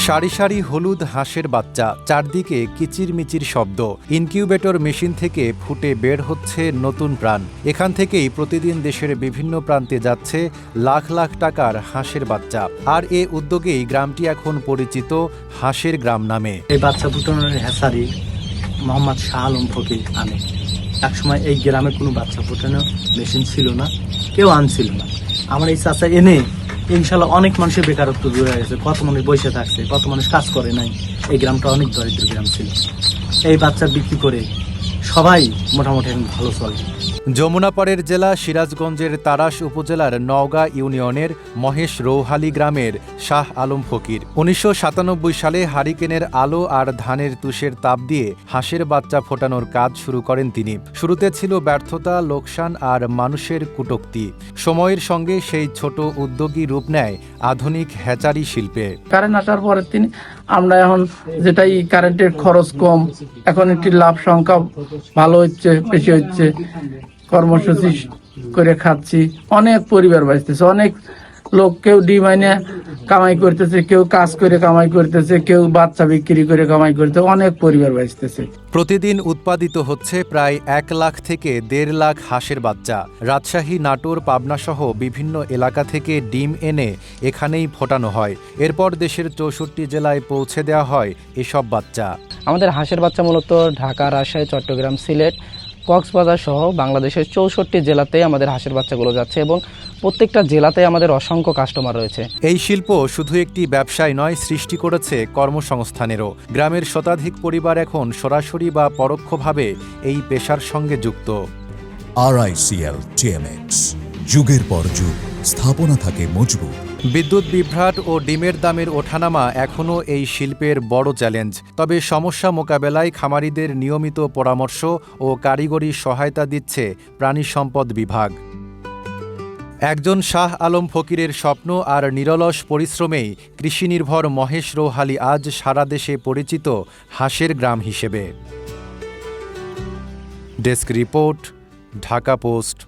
সারি সারি হলুদ হাঁসের বাচ্চা, চারদিকে কিচিরমিচির শব্দ। ইনকিউবেটর মেশিন থেকে ফুটে বের হচ্ছে নতুন প্রাণ। এখান থেকেই প্রতিদিন দেশের বিভিন্ন প্রান্তে যাচ্ছে লাখ লাখ টাকার হাঁসের বাচ্চা। আর এ উদ্যোগেই গ্রামটি এখন পরিচিত হাঁসের গ্রাম নামে। এই বাচ্চা ফুটানোর হ্যাসারি মোহাম্মদ শাহ আলম ফকির আনে। একসময় এই গ্রামে কোনো বাচ্চা ফুটানোর মেশিন ছিল না, কেউ আনছিল না। আমার এই চাচা এনে ইনশাল্লাহ অনেক মানুষের বেকারত্ব দূর হয়ে গেছে। কত মানুষ বসে থাকছে, কত মানুষ কাজ করে নাই। এই গ্রামটা অনেক দরিদ্র গ্রাম ছিল। এই বাচ্চা বিক্রি করে সবাই মোটামুটি এখন ভালো চলে। যমুনাপাড়ের জেলা সিরাজগঞ্জের তাড়াশ উপজেলার নওগাঁ ইউনিয়নের মহেশ রৌহালি গ্রামের শাহ আলম ফকির ১৯৯৭ সালে হারিকেনের আলো আর ধানের তুষের তাপ দিয়ে হাঁসের বাচ্চা ফোটানোর কাজ শুরু করেন তিনি। শুরুতে ছিল ব্যর্থতা, লোকসান আর মানুষের কটূক্তি। সময়ের সঙ্গে সেই ছোট উদ্যোগী রূপ নেয় আধুনিক হ্যাচারি শিল্পে। কারেন্ট আসার পরে আমরা এখন যেটাই কারেন্টের খরচ কম, এখন একটি লাভ সংখ্যা ভালো হচ্ছে, বেশি হচ্ছে। কর্মসূচি করে খাচ্ছি, অনেক পরিবার বাঁচতেছে। অনেক লোক কেউ ডিম আইনে কামাই করতেছে, কেউ কাজ করে কামাই করতেছে, কেউ বাচ্চা বিক্রি করে কামাই করতেছে। অনেক পরিবার বাঁচতেছে। প্রতিদিন উৎপাদিত হচ্ছে প্রায় ১ লাখ থেকে ১.৫ লাখ হাঁসের বাচ্চা। রাজশাহী, নাটোর, পাবনা সহ বিভিন্ন এলাকা থেকে ডিম এনে এখানেই ফোটানো হয়। এরপর দেশের ৬৪ জেলায় পৌঁছে দেওয়া হয় এসব বাচ্চা। আমাদের হাঁসের বাচ্চা মূলত ঢাকা, রাজশাহী, চট্টগ্রাম, সিলেট, কক্সবাজার সহ বাংলাদেশের ৬৪ জেলাতেই আমাদের হাঁসের বাচ্চাগুলো যাচ্ছে এবং প্রত্যেকটা জেলাতে আমাদের অসংখ্য কাস্টমার রয়েছে। এই শিল্প শুধু একটি ব্যবসায় নয়, সৃষ্টি করেছে কর্মসংস্থানেরও। গ্রামের শতাধিক পরিবার এখন সরাসরি বা পরোক্ষভাবে এই পেশার সঙ্গে যুক্ত। RICL TMX, যুগের পর যুগ স্থাপনা থাকে মজবুত। বিদ্যুৎ বিভ্রাট ও ডিমের দামের ওঠানামা এখনও এই শিল্পের বড় চ্যালেঞ্জ। তবে সমস্যা মোকাবেলায় খামারিদের নিয়মিত পরামর্শ ও কারিগরি সহায়তা দিচ্ছে প্রাণী সম্পদ বিভাগ। একজন শাহ আলম ফকিরের স্বপ্ন আর নিরলস পরিশ্রমেই কৃষিনির্ভর মহেশ রৌহালি আজ সারা দেশে পরিচিত হাঁসের গ্রাম হিসেবে। Desk report, Dhaka post.